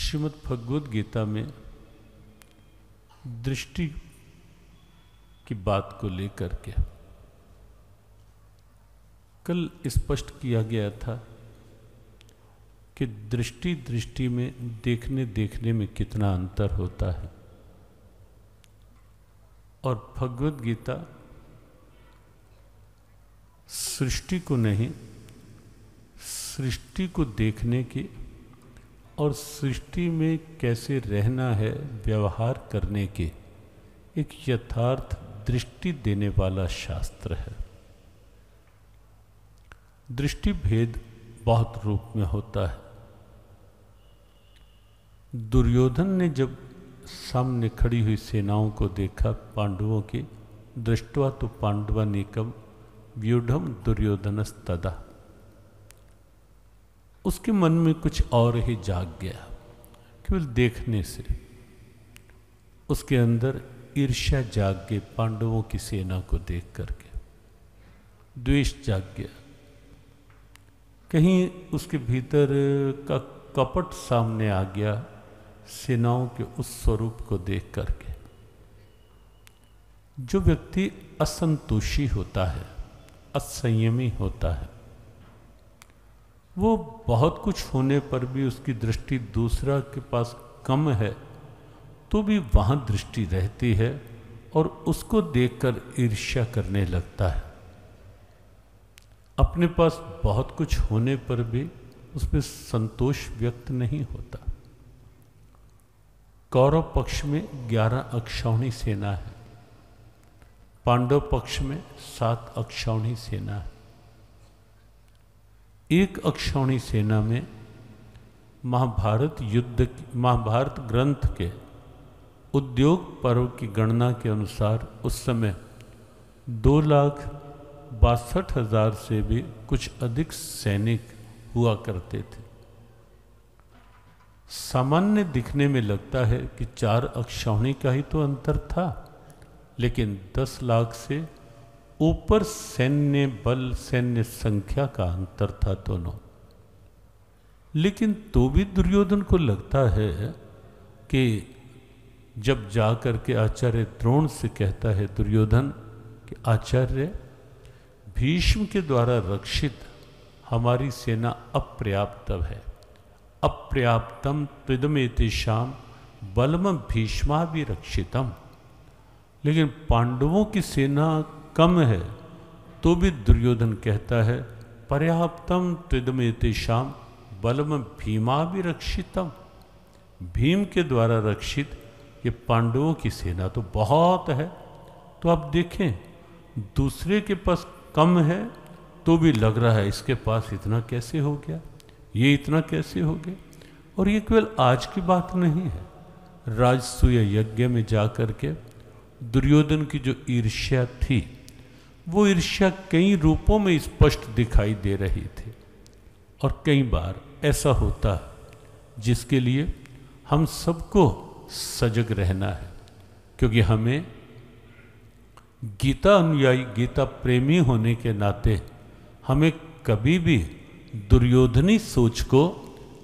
श्रीमद् भगवद गीता में दृष्टि की बात को लेकर के कल स्पष्ट किया गया था कि दृष्टि में देखने में कितना अंतर होता है। और भगवद गीता सृष्टि को नहीं, सृष्टि को देखने की और सृष्टि में कैसे रहना है, व्यवहार करने के एक यथार्थ दृष्टि देने वाला शास्त्र है। दृष्टि भेद बहुत रूप में होता है। दुर्योधन ने जब सामने खड़ी हुई सेनाओं को देखा पांडवों की, दृष्ट्वा तो पांडवानीकम व्यूढ़म दुर्योधनस्तदा, उसके मन में कुछ और ही जाग गया। केवल देखने से उसके अंदर ईर्ष्या जाग गई, पांडवों की सेना को देख करके द्वेष जाग गया। कहीं उसके भीतर का कपट सामने आ गया सेनाओं के उस स्वरूप को देख करके। जो व्यक्ति असंतोषी होता है, असंयमी होता है, वो बहुत कुछ होने पर भी उसकी दृष्टि दूसरा के पास कम है तो भी वहाँ दृष्टि रहती है और उसको देखकर ईर्ष्या करने लगता है। अपने पास बहुत कुछ होने पर भी उसमें संतोष व्यक्त नहीं होता। कौरव पक्ष में 11 अक्षौहिणी सेना है, पांडव पक्ष में 7 अक्षौहिणी सेना है। एक अक्षौहिणी सेना में महाभारत ग्रंथ के उद्योग पर्व की गणना के अनुसार उस समय 2,62,000 से भी कुछ अधिक सैनिक हुआ करते थे। सामान्य दिखने में लगता है कि 4 अक्षौहिणी का ही तो अंतर था, लेकिन 10 लाख से ऊपर सैन्य बल, सैन्य संख्या का अंतर था दोनों। लेकिन तो भी दुर्योधन को लगता है कि जब जाकर के आचार्य द्रोण से कहता है दुर्योधन कि आचार्य, भीष्म के द्वारा रक्षित हमारी सेना अपर्याप्त है, अपर्याप्तम त्विदमेतेषाम बलम भीष्माभिरक्षितम। लेकिन पांडवों की सेना कम है तो भी दुर्योधन कहता है पर्याप्तम त्विदमेतेषाम बलम भीमाभिरक्षितम। भीम के द्वारा रक्षित ये पांडवों की सेना तो बहुत है। तो आप देखें, दूसरे के पास कम है तो भी लग रहा है इसके पास इतना कैसे हो गया, ये इतना कैसे हो गया। और ये केवल आज की बात नहीं है। राजसूय यज्ञ में जाकर के दुर्योधन की जो ईर्ष्या थी, वो ईर्ष्या कई रूपों में स्पष्ट दिखाई दे रही थी। और कई बार ऐसा होता है जिसके लिए हम सबको सजग रहना है, क्योंकि हमें गीता अनुयायी, गीता प्रेमी होने के नाते हमें कभी भी दुर्योधनी सोच को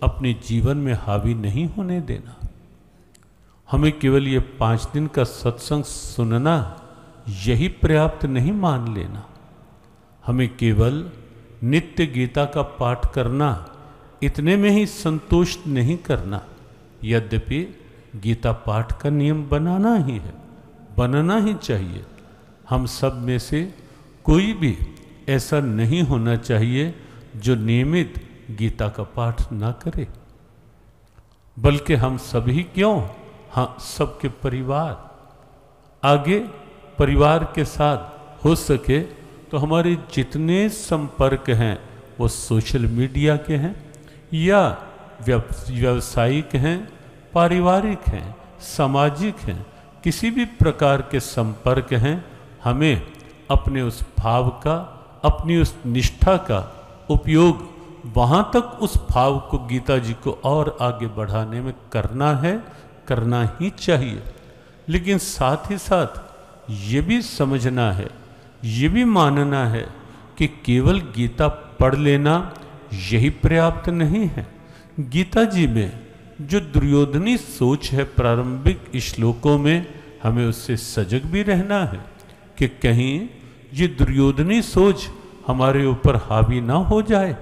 अपने जीवन में हावी नहीं होने देना। हमें केवल ये 5 दिन का सत्संग सुनना यही पर्याप्त नहीं मान लेना। हमें केवल नित्य गीता का पाठ करना, इतने में ही संतुष्ट नहीं करना। यद्यपि गीता पाठ का नियम बनाना ही है, बनना ही चाहिए। हम सब में से कोई भी ऐसा नहीं होना चाहिए जो नियमित गीता का पाठ ना करे, बल्कि हम सभी क्यों, हाँ सबके परिवार, आगे परिवार के साथ हो सके तो हमारे जितने संपर्क हैं वो सोशल मीडिया के हैं या व्यावसायिक हैं, पारिवारिक हैं, सामाजिक हैं, किसी भी प्रकार के संपर्क हैं, हमें अपने उस भाव का, अपनी उस निष्ठा का उपयोग वहाँ तक उस भाव को, गीता जी को और आगे बढ़ाने में करना है, करना ही चाहिए। लेकिन साथ ही साथ ये भी समझना है, ये भी मानना है कि केवल गीता पढ़ लेना यही पर्याप्त नहीं है। गीता जी में जो दुर्योधनी सोच है प्रारंभिक श्लोकों में, हमें उससे सजग भी रहना है कि कहीं ये दुर्योधनी सोच हमारे ऊपर हावी ना हो जाए।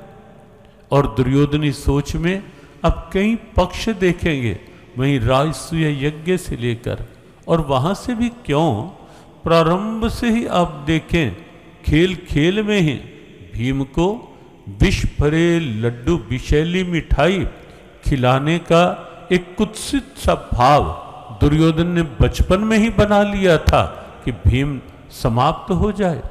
और दुर्योधनी सोच में अब कई पक्ष देखेंगे, वहीं राजसूय यज्ञ से लेकर और वहाँ से भी क्यों, प्रारंभ से ही आप देखें, खेल खेल में ही भीम को विष भरे लड्डू विषैली मिठाई खिलाने का एक कुत्सित सा भाव दुर्योधन ने बचपन में ही बना लिया था कि भीम समाप्त हो जाए।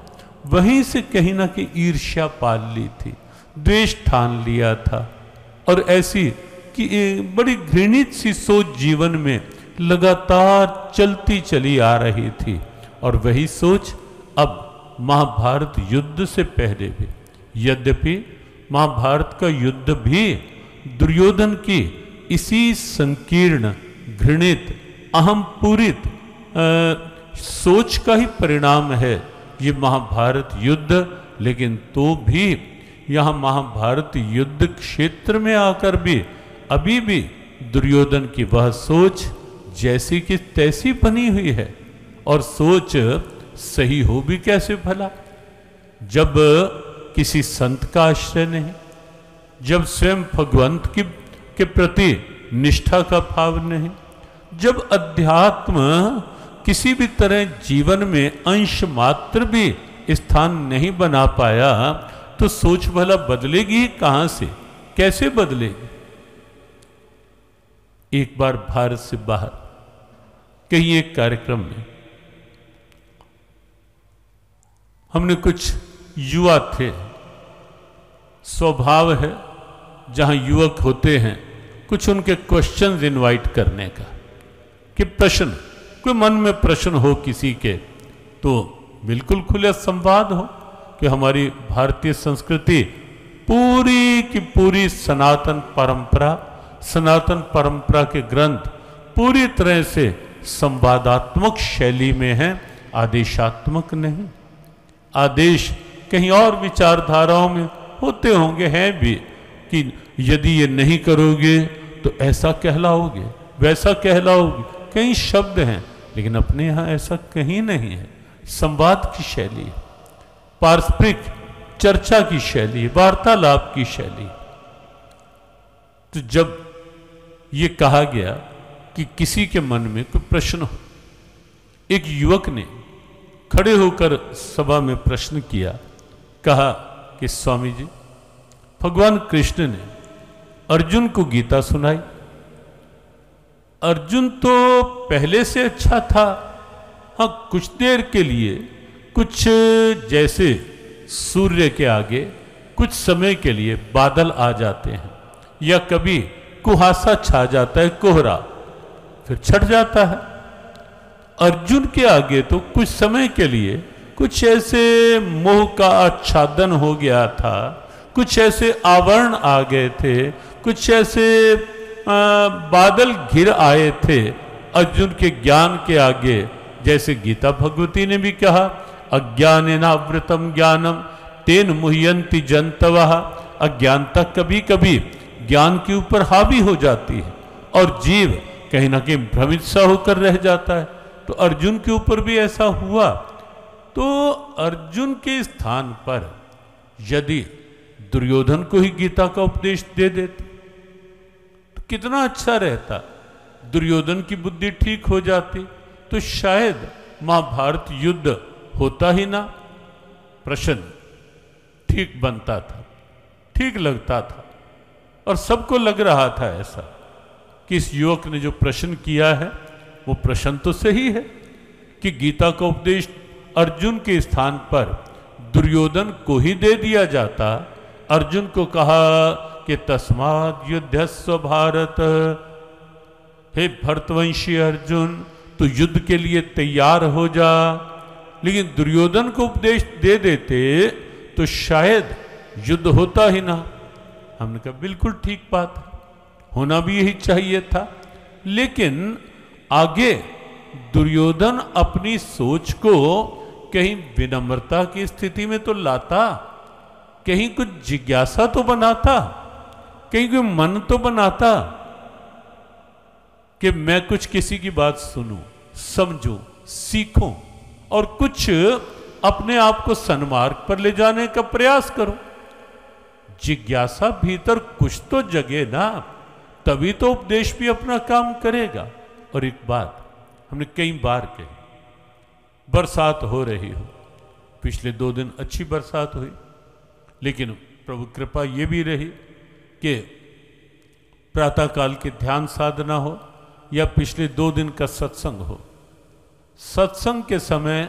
वहीं से कहीं ना कहीं ईर्ष्या पाल ली थी, द्वेष ठान लिया था, और ऐसी कि बड़ी घृणित सी सोच जीवन में लगातार चलती चली आ रही थी। और वही सोच अब महाभारत युद्ध से पहले भी, यद्यपि महाभारत का युद्ध भी दुर्योधन की इसी संकीर्ण घृणित अहंपूरित सोच का ही परिणाम है ये महाभारत युद्ध, लेकिन तो भी यहाँ महाभारत युद्ध क्षेत्र में आकर भी अभी भी दुर्योधन की वह सोच जैसी कि तैसी बनी हुई है। और सोच सही हो भी कैसे भला, जब किसी संत का आश्रय नहीं, जब स्वयं भगवंत के प्रति निष्ठा का भाव नहीं, जब अध्यात्म किसी भी तरह जीवन में अंश मात्र भी स्थान नहीं बना पाया, तो सोच भला बदलेगी कहां से, कैसे बदलेगी। एक बार भारत से बाहर कहीं एक कार्यक्रम में हमने कुछ युवा थे, स्वभाव है जहां युवक होते हैं कुछ उनके क्वेश्चंस इनवाइट करने का, कि प्रश्न, कोई मन में प्रश्न हो किसी के, तो बिल्कुल खुले संवाद हो कि हमारी भारतीय संस्कृति पूरी की पूरी सनातन परंपरा के ग्रंथ पूरी तरह से संवादात्मक शैली में है, आदेशात्मक नहीं। आदेश कहीं और विचारधाराओं में होते होंगे, हैं भी, कि यदि ये नहीं करोगे तो ऐसा कहलाओगे, वैसा कहलाओगे, कई शब्द हैं, लेकिन अपने यहाँ ऐसा कहीं नहीं है। संवाद की शैली, पारस्परिक चर्चा की शैली, वार्तालाप की शैली। तो जब ये कहा गया कि किसी के मन में कोई प्रश्न हो, एक युवक ने खड़े होकर सभा में प्रश्न किया, कहा कि स्वामी जी, भगवान कृष्ण ने अर्जुन को गीता सुनाई, अर्जुन तो पहले से अच्छा था, हाँ कुछ देर के लिए कुछ जैसे सूर्य के आगे कुछ समय के लिए बादल आ जाते हैं, या कभी कुहासा छा जाता है, कोहरा, फिर छट जाता है। अर्जुन के आगे तो कुछ समय के लिए कुछ ऐसे मोह का आच्छादन हो गया था, कुछ ऐसे आवरण आ गए थे, कुछ ऐसे बादल घिर आए थे अर्जुन के ज्ञान के आगे। जैसे गीता भगवती ने भी कहा, अज्ञानेनावृतम ज्ञानम तेन मुह्यन्ति जंतवः। अज्ञानता कभी कभी ज्ञान के ऊपर हावी हो जाती है और जीव कहीं ना कहीं भ्रमित सा होकर रह जाता है। तो अर्जुन के ऊपर भी ऐसा हुआ। तो अर्जुन के स्थान पर यदि दुर्योधन को ही गीता का उपदेश दे देते तो कितना अच्छा रहता, दुर्योधन की बुद्धि ठीक हो जाती, तो शायद महाभारत युद्ध होता ही ना, प्रश्न ठीक बनता था, ठीक लगता था, और सबको लग रहा था ऐसा कि इस युवक ने जो प्रश्न किया है वो प्रश्न तो सही है, कि गीता का उपदेश अर्जुन के स्थान पर दुर्योधन को ही दे दिया जाता। अर्जुन को कहा कि तस्माद् युध्यस्व भारत, हे भरतवंशी अर्जुन, तो युद्ध के लिए तैयार हो जा। लेकिन दुर्योधन को उपदेश दे देते तो शायद युद्ध होता ही ना। हमने कहा बिल्कुल ठीक बात है, होना भी यही चाहिए था। लेकिन आगे दुर्योधन अपनी सोच को कहीं विनम्रता की स्थिति में तो लाता, कहीं कुछ जिज्ञासा तो बनाता, कहीं कोई मन तो बनाता कि मैं कुछ किसी की बात सुनूं, समझूं, सीखूं और कुछ अपने आप को सन्मार्ग पर ले जाने का प्रयास करूं। जिज्ञासा भीतर कुछ तो जगे ना, तभी तो उपदेश भी अपना काम करेगा। और एक बात हमने कई बार कही, बरसात हो रही हो, पिछले 2 दिन अच्छी बरसात हुई, लेकिन प्रभु कृपा ये भी रही कि प्रातःकाल के ध्यान साधना हो या पिछले 2 दिन का सत्संग हो, सत्संग के समय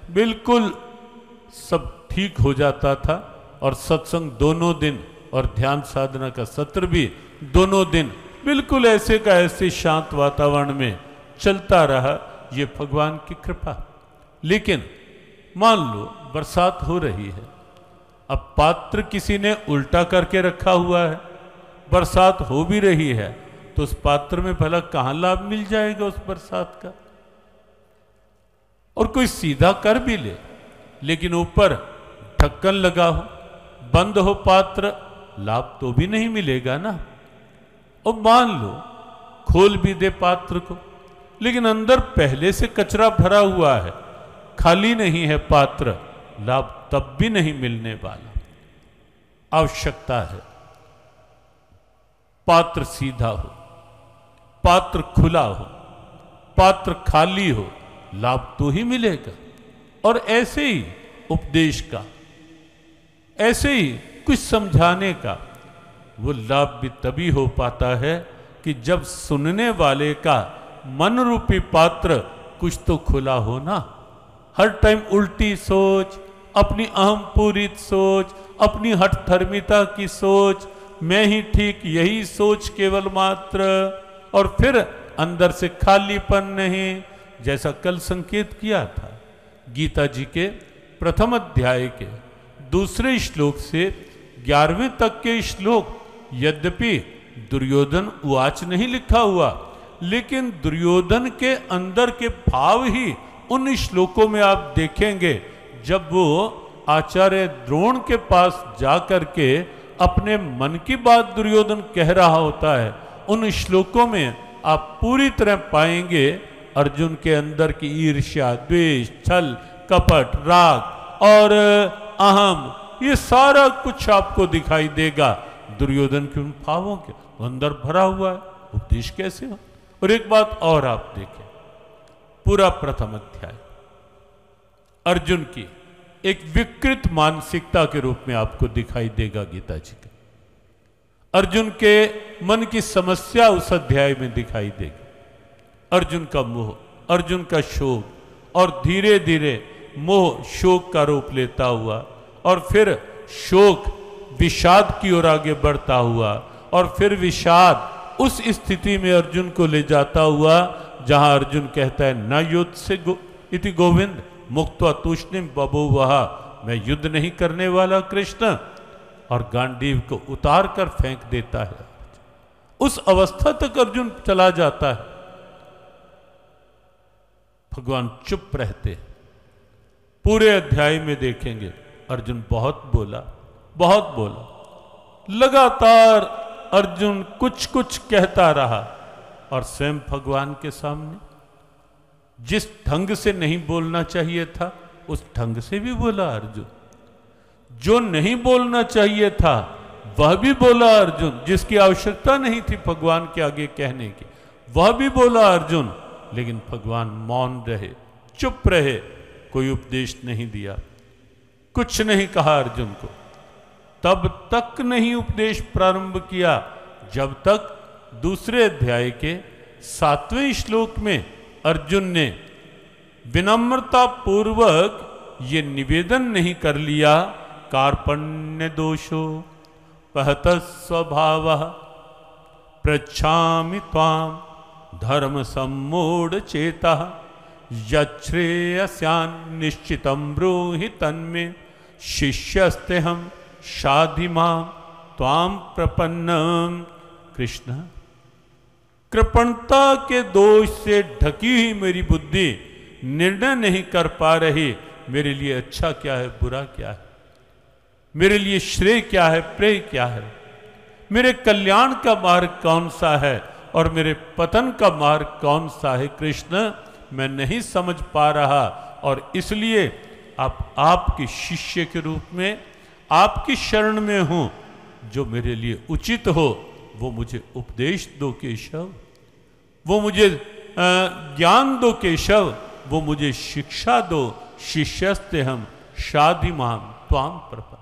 बिल्कुल सब ठीक हो जाता था और सत्संग दोनों दिन और ध्यान साधना का सत्र भी दोनों दिन बिल्कुल ऐसे का ऐसे शांत वातावरण में चलता रहा। ये भगवान की कृपा। लेकिन मान लो बरसात हो रही है, अब पात्र किसी ने उल्टा करके रखा हुआ है, बरसात हो भी रही है, तो उस पात्र में भला कहां लाभ मिल जाएगा उस बरसात का। और कोई सीधा कर भी ले, लेकिन ऊपर ढक्कन लगा हो, बंद हो पात्र, लाभ तो भी नहीं मिलेगा ना। और मान लो खोल भी दे पात्र को, लेकिन अंदर पहले से कचरा भरा हुआ है, खाली नहीं है पात्र, लाभ तब भी नहीं मिलने वाला। आवश्यकता है पात्र सीधा हो, पात्र खुला हो, पात्र खाली हो, लाभ तो ही मिलेगा। और ऐसे ही उपदेश का, ऐसे ही कुछ समझाने का, वो लाभ भी तभी हो पाता है कि जब सुनने वाले का मन रूपी पात्र कुछ तो खुला हो ना। हर टाइम उल्टी सोच, अपनी अहम पूरित सोच, अपनी हठधर्मिता की सोच, मैं ही ठीक, यही सोच केवल मात्र, और फिर अंदर से खालीपन नहीं। जैसा कल संकेत किया था, गीता जी के प्रथम अध्याय के 2 श्लोक से 11वें तक के श्लोक, यद्यपि दुर्योधन उवाच नहीं लिखा हुआ, लेकिन दुर्योधन के अंदर के भाव ही उन श्लोकों में आप देखेंगे। जब वो आचार्य द्रोण के पास जाकर के अपने मन की बात दुर्योधन कह रहा होता है, उन श्लोकों में आप पूरी तरह पाएंगे अर्जुन के अंदर की ईर्ष्या, द्वेष, छल, कपट, राग और अहम, ये सारा कुछ आपको दिखाई देगा दुर्योधन के उन भावों के अंदर भरा हुआ है। उपदेश कैसे हो। और एक बात और आप देखें, पूरा प्रथम अध्याय अर्जुन की एक विकृत मानसिकता के रूप में आपको दिखाई देगा गीता जी का। अर्जुन के मन की समस्या उस अध्याय में दिखाई देगी। अर्जुन का मोह, अर्जुन का शोक, और धीरे धीरे मोह शोक का रूप लेता हुआ, और फिर शोक विषाद की ओर आगे बढ़ता हुआ, और फिर विषाद उस स्थिति में अर्जुन को ले जाता हुआ जहां अर्जुन कहता है न युद्ध से इति गोविंद मुक्त्वा तूष्णीम बभूवः, मैं युद्ध नहीं करने वाला कृष्ण, और गांडीव को उतार कर फेंक देता है। उस अवस्था तक अर्जुन चला जाता है। भगवान चुप रहते हैं। पूरे अध्याय में देखेंगे अर्जुन बहुत बोला, बहुत बोला, लगातार अर्जुन कुछ कुछ कहता रहा, और स्वयं भगवान के सामने जिस ढंग से नहीं बोलना चाहिए था उस ढंग से भी बोला अर्जुन, जो नहीं बोलना चाहिए था वह भी बोला अर्जुन, जिसकी आवश्यकता नहीं थी भगवान के आगे कहने की वह भी बोला अर्जुन, लेकिन भगवान मौन रहे, चुप रहे, कोई उपदेश नहीं दिया, कुछ नहीं कहा अर्जुन को। तब तक नहीं उपदेश प्रारंभ किया जब तक दूसरे अध्याय के 7वें श्लोक में अर्जुन ने विनम्रता पूर्वक ये निवेदन नहीं कर लिया, कार्पण्य दोषो पहत स्वभाव पृच्छामि त्वाम धर्म सम्मूढ़ चेता यच्छ्रेयस्यान् निश्चितं ब्रूहि तन्मे शिष्यस्ते हम शाधि मां त्वाम प्रपन्नम। कृष्ण, कृपणता के दोष से ढकी हुई मेरी बुद्धि निर्णय नहीं कर पा रही मेरे लिए अच्छा क्या है, बुरा क्या है, मेरे लिए श्रेय क्या है, प्रेय क्या है, मेरे कल्याण का मार्ग कौन सा है और मेरे पतन का मार्ग कौन सा है कृष्ण, मैं नहीं समझ पा रहा। और इसलिए आप आपके शिष्य के रूप में आपकी शरण में हूं। जो मेरे लिए उचित हो वो मुझे उपदेश दो केशव, वो मुझे ज्ञान दो केशव, वो मुझे शिक्षा दो। शिष्यस्ते हम शाधि माम त्वाम प्रपन्नः।